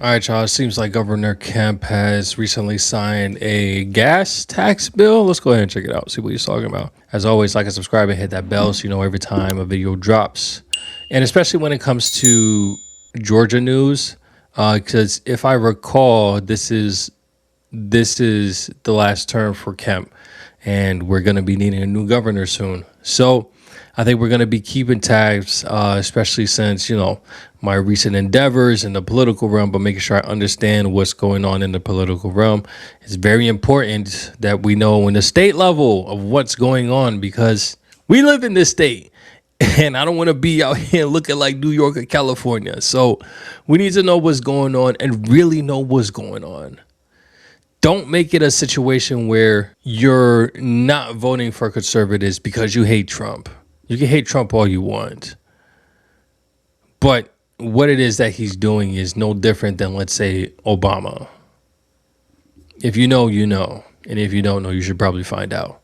All right, y'all. It seems like Governor Kemp has recently signed a gas tax bill. Let's go ahead and check it out, see what he's talking about. As always, like and subscribe and hit that bell so you know every time a video drops. And especially when it comes to Georgia news, because if I recall, this is the last term for Kemp, and we're going to be needing a new governor soon. So I think we're going to be keeping tabs, especially since, my recent endeavors in the political realm, but making sure I understand what's going on in the political realm. It's very important that we know in the state level of what's going on because we live in this state. And I don't want to be out here looking like New York or California. So we need to know what's going on and really know what's going on. Don't make it a situation where you're not voting for conservatives because you hate Trump. You can hate Trump all you want. But what it is that he's doing is no different than, let's say, Obama. If you know, you know. And if you don't know, you should probably find out.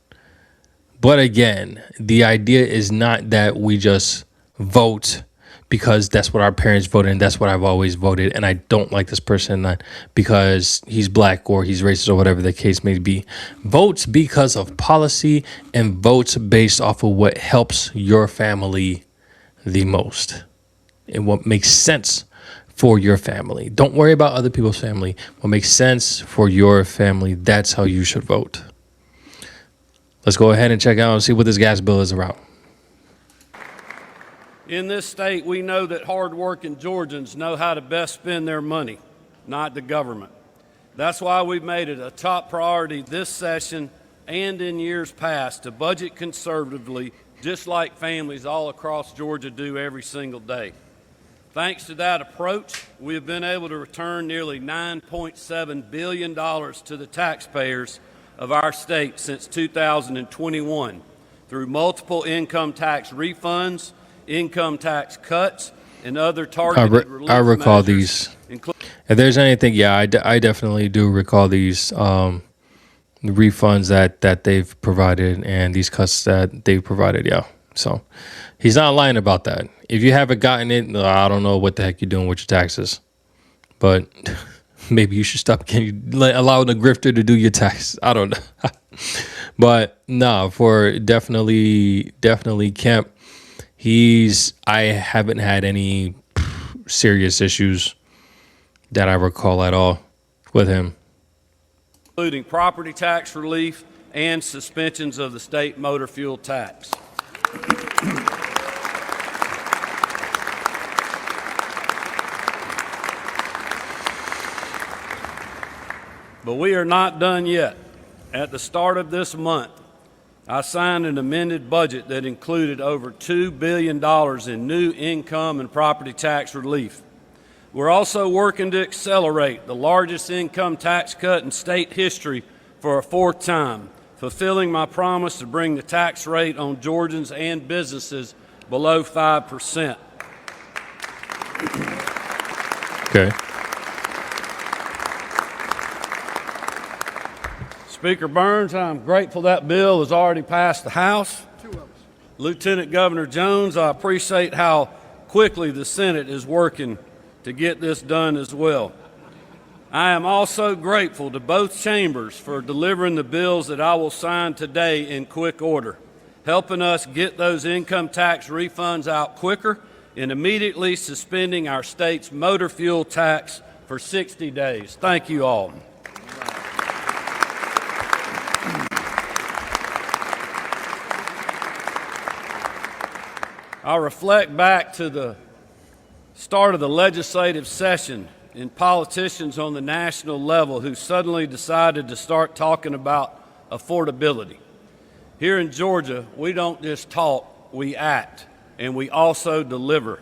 But again, the idea is not that we just vote because that's what our parents voted and that's what I've always voted. And I don't like this person because he's black or he's racist or whatever the case may be. Votes because of policy and votes based off of what helps your family the most and what makes sense for your family. Don't worry about other people's family. What makes sense for your family, that's how you should vote. Let's go ahead and check out and see what this gas bill is about. In this state, we know that hardworking Georgians know how to best spend their money, not the government. That's why we've made it a top priority this session and in years past to budget conservatively, just like families all across Georgia do every single day. Thanks to that approach, we have been able to return nearly $9.7 billion to the taxpayers of our state since 2021 through multiple income tax refunds, income tax cuts, and other targeted relief I recall measures, these. If there's anything, yeah, I definitely do recall these refunds that they've provided and these cuts that they've provided. Yeah, so he's not lying about that. If you haven't gotten it, I don't know what the heck you're doing with your taxes, but maybe you should stop allowing the grifter to do your taxes. I don't know. But no, for definitely Kemp, I haven't had any serious issues that I recall at all with him. including property tax relief and suspensions of the state motor fuel tax. But we are not done yet. At the start of this month, I signed an amended budget that included over $2 billion in new income and property tax relief. We're also working to accelerate the largest income tax cut in state history for a fourth time, fulfilling my promise to bring the tax rate on Georgians and businesses below 5%. Okay. Speaker Burns, I'm grateful that bill has already passed the House. Lieutenant Governor Jones, I appreciate how quickly the Senate is working to get this done as well. I am also grateful to both chambers for delivering the bills that I will sign today in quick order, helping us get those income tax refunds out quicker and immediately suspending our state's motor fuel tax for 60 days. Thank you all. I'll reflect back to the start of the legislative session and politicians on the national level who suddenly decided to start talking about affordability. Here in Georgia, we don't just talk, we act, and we also deliver.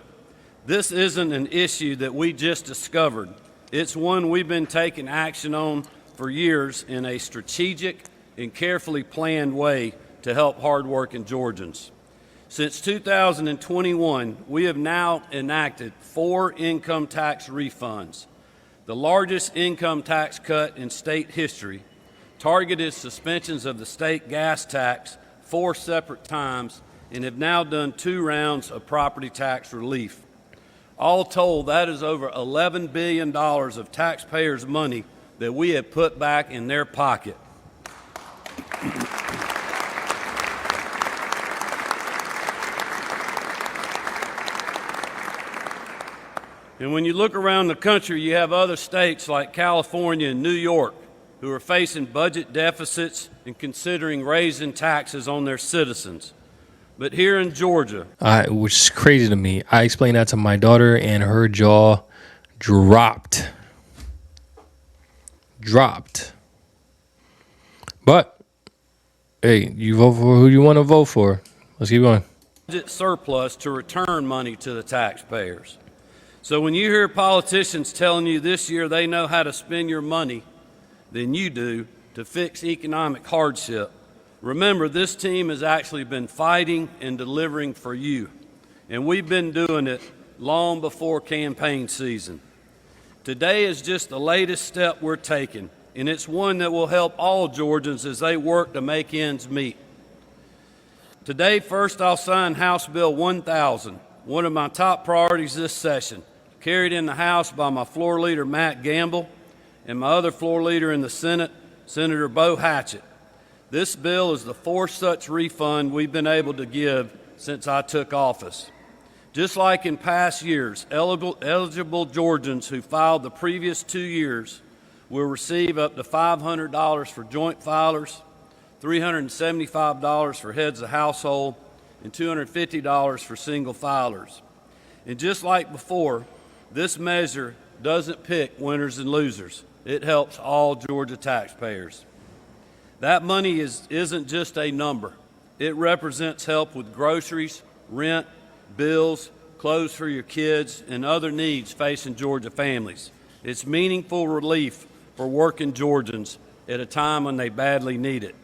This isn't an issue that we just discovered. It's one we've been taking action on for years in a strategic and carefully planned way to help hardworking Georgians. Since 2021, we have now enacted 4 income tax refunds, the largest income tax cut in state history, targeted suspensions of the state gas tax 4 separate times, and have now done 2 rounds of property tax relief. All told, that is over $11 billion of taxpayers' money that we have put back in their pocket. And when you look around the country, you have other states like California and New York who are facing budget deficits and considering raising taxes on their citizens. But here in Georgia, which is crazy to me, I explained that to my daughter and her jaw dropped. But, hey, you vote for who you want to vote for. Let's keep going. Budget surplus to return money to the taxpayers. So when you hear politicians telling you this year they know how to spend your money than you do to fix economic hardship, remember this team has actually been fighting and delivering for you. And we've been doing it long before campaign season. Today is just the latest step we're taking, and it's one that will help all Georgians as they work to make ends meet. Today, first I'll sign House Bill 1000, one of my top priorities this session, carried in the House by my floor leader, Matt Gamble, and my other floor leader in the Senate, Senator Bo Hatchett. This bill is the fourth such refund we've been able to give since I took office. Just like in past years, eligible Georgians who filed the previous 2 years will receive up to $500 for joint filers, $375 for heads of household, and $250 for single filers. And just like before, this measure doesn't pick winners and losers. It helps all Georgia taxpayers. That money isn't just a number. It represents help with groceries, rent, bills, clothes for your kids, and other needs facing Georgia families. It's meaningful relief for working Georgians at a time when they badly need it.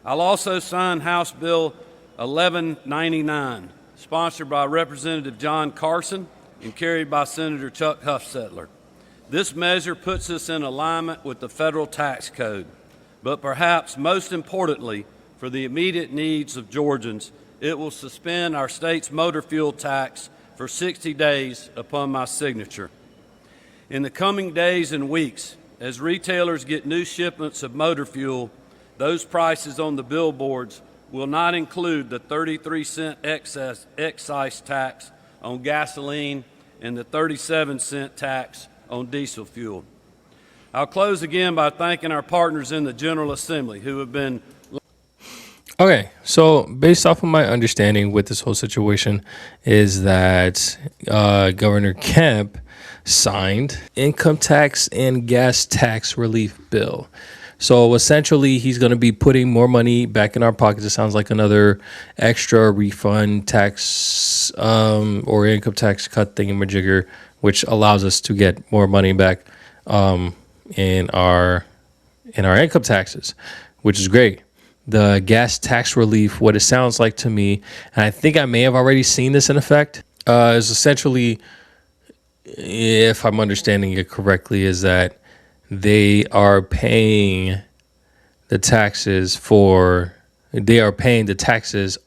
I'll also sign House Bill 1199, sponsored by Representative John Carson and carried by Senator Chuck Hufstetler. This measure puts us in alignment with the federal tax code, but perhaps most importantly, for the immediate needs of Georgians, it will suspend our state's motor fuel tax for 60 days upon my signature. In the coming days and weeks, as retailers get new shipments of motor fuel, those prices on the billboards will not include the 33-cent excise tax on gasoline and the 37-cent tax on diesel fuel. I'll close again by thanking our partners in the General Assembly who have been... Okay, so based off of my understanding with this whole situation is that Governor Kemp signed income tax and gas tax relief bill. So essentially, he's going to be putting more money back in our pockets. It sounds like another extra refund tax or income tax cut thingamajigger, which allows us to get more money back in our income taxes, which is great. The gas tax relief, what it sounds like to me, and I think I may have already seen this in effect, is essentially, if I'm understanding it correctly, is that they are paying the taxes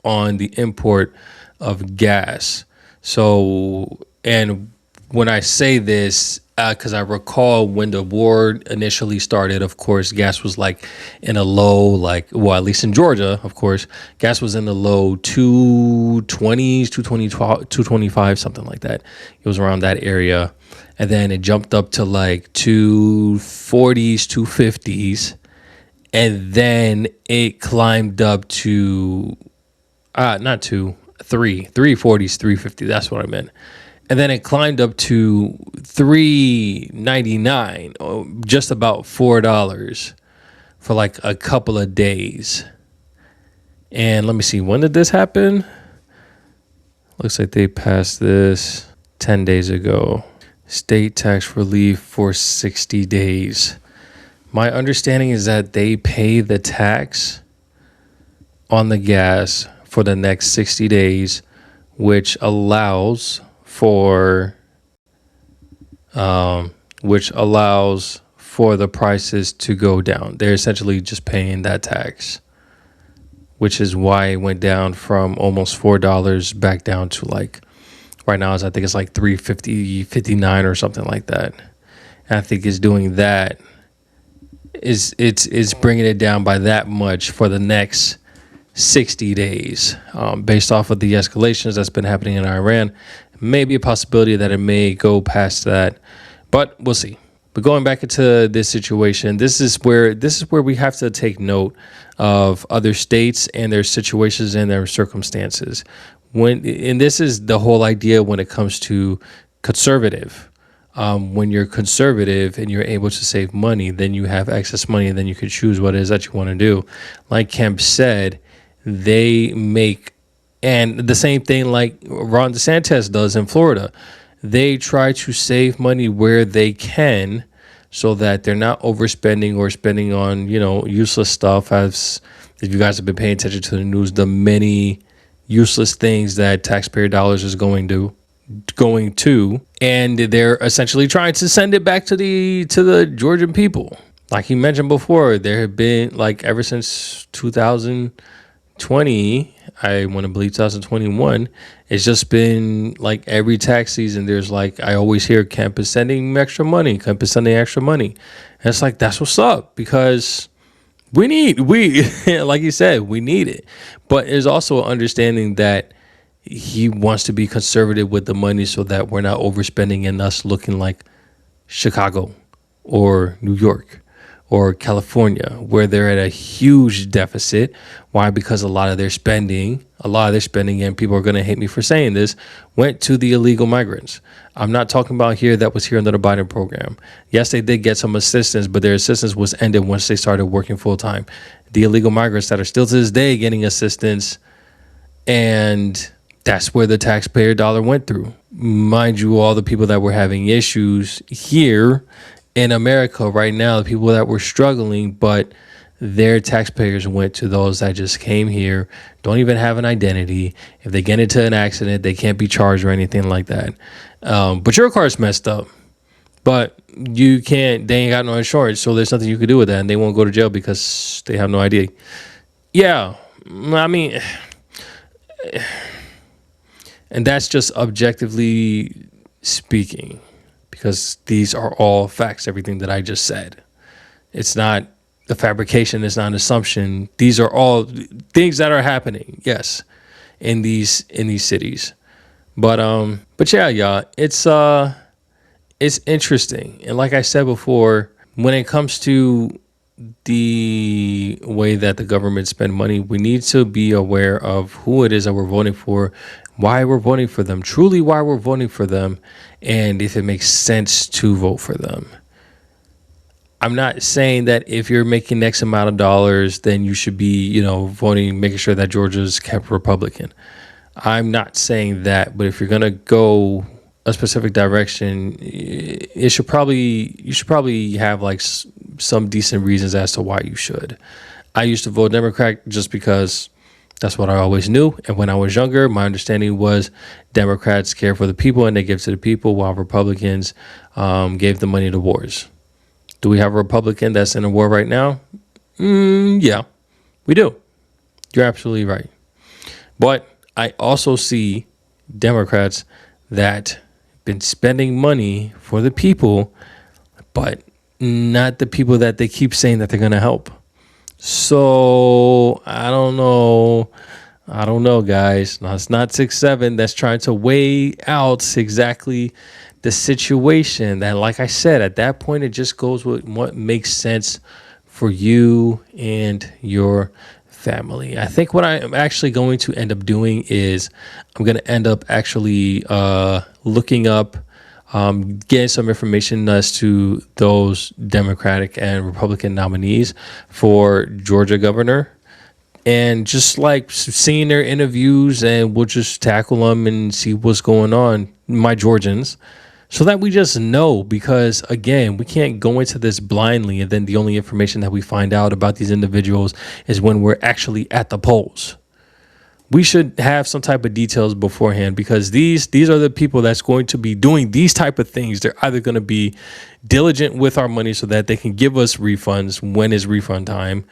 on the import of gas. So, and when I say this, because I recall when the war initially started, of course, gas was like in a low, at least in Georgia, of course, gas was in the low 220s, 225, something like that. It was around that area. And then it jumped up to like 240s, 250s. And then it climbed up to, 340s, 350. That's what I meant. And then it climbed up to $3.99, just about $4 for like a couple of days. And let me see, when did this happen? Looks like they passed this 10 days ago. State tax relief for 60 days. My understanding is that they pay the tax on the gas for the next 60 days, which allows for the prices to go down. They're essentially just paying that tax, which is why it went down from almost $4 back down to like Right now, I think it's like 350, 59 or something like that. And I think it's doing that. It's bringing it down by that much for the next 60 days, based off of the escalations that's been happening in Iran. Maybe a possibility that it may go past that, but we'll see. But going back into this situation, this is where we have to take note of other states and their situations and their circumstances. And this is the whole idea when it comes to conservative. When you're conservative and you're able to save money, then you have excess money, and then you can choose what it is that you want to do. Like Kemp said, they make, and the same thing like Ron DeSantis does in Florida. They try to save money where they can so that they're not overspending or spending on, useless stuff. As if you guys have been paying attention to the news, the many useless things that taxpayer dollars is going to, and they're essentially trying to send it back to the Georgian people. Like he mentioned before, there have been, like, ever since 2020, I want to believe 2021, it's just been like every tax season there's, like, I always hear Kemp is sending extra money, and it's like, that's what's up, because we like you said, we need it. But there's also understanding that he wants to be conservative with the money so that we're not overspending and us looking like Chicago or New York or California, where they're at a huge deficit. Why? Because a lot of their spending, and people are going to hate me for saying this, went to the illegal migrants. I'm not talking about that was here under the Biden program. Yes, they did get some assistance, but their assistance was ended once they started working full time. The illegal migrants that are still to this day getting assistance, and that's where the taxpayer dollar went through. Mind you, all the people that were having issues here in America right now, the people that were struggling, but their taxpayers went to those that just came here, don't even have an identity. If they get into an accident, they can't be charged or anything like that. But your car's messed up, but they ain't got no insurance, so there's nothing you can do with that, and they won't go to jail because they have no ID. Yeah, I mean, and that's just objectively speaking, because these are all facts, everything that I just said. It's not the fabrication, it's not an assumption. These are all things that are happening, yes, in these cities. But yeah, y'all, it's interesting. And like I said before, when it comes to the way that the government spend money, we need to be aware of who it is that we're voting for, why we're voting for them, truly why we're voting for them, and if it makes sense to vote for them. I'm not saying that if you're making X amount of dollars, then you should be, voting, making sure that Georgia's kept Republican. I'm not saying that, but if you're going to go a specific direction, you should probably have like some decent reasons as to why you should. I used to vote Democrat just because that's what I always knew. And when I was younger, my understanding was Democrats care for the people and they give to the people, while Republicans gave the money to wars. Do we have a Republican that's in a war right now? Yeah, we do. You're absolutely right. But I also see Democrats that been spending money for the people, but not the people that they keep saying that they're going to help. So I don't know, guys. No, it's not 6-7 that's trying to weigh out exactly the situation. That, like I said, at that point, it just goes with what makes sense for you and your family. I think what I am actually going to end up doing is I'm going to end up actually looking up, getting some information as to those Democratic and Republican nominees for Georgia governor, and just like seeing their interviews, and we'll just tackle them and see what's going on, my Georgians, so that we just know. Because again, we can't go into this blindly, and then the only information that we find out about these individuals is when we're actually at the polls. We should have some type of details beforehand, because these are the people that's going to be doing these type of things. They're either going to be diligent with our money so that they can give us refunds when it's refund time,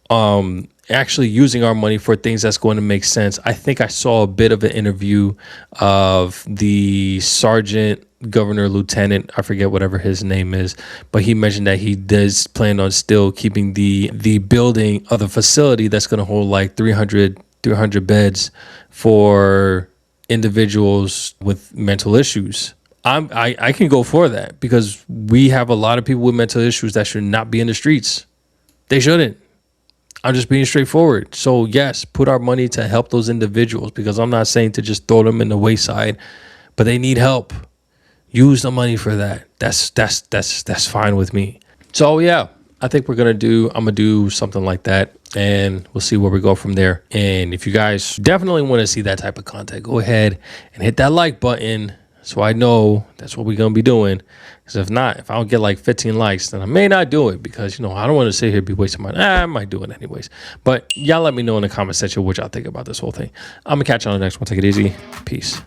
and actually using our money for things that's going to make sense. I think I saw a bit of an interview of the sergeant, governor, lieutenant, I forget whatever his name is, but he mentioned that he does plan on still keeping the building of the facility that's going to hold like 300 beds for individuals with mental issues. I can go for that because we have a lot of people with mental issues that should not be in the streets. They shouldn't. I'm just being straightforward. So yes, put our money to help those individuals, because I'm not saying to just throw them in the wayside, but they need help. Use the money for that. That's fine with me. So yeah, I think I'm gonna do something like that, and we'll see where we go from there. And if you guys definitely want to see that type of content, go ahead and hit that like button, so I know that's what we're going to be doing. Because if not, if I don't get like 15 likes, then I may not do it, because, you know, I don't want to sit here and be wasting my time. I might do it anyways. But y'all let me know in the comment section what y'all think about this whole thing. I'm going to catch you on the next one. Take it easy. Peace.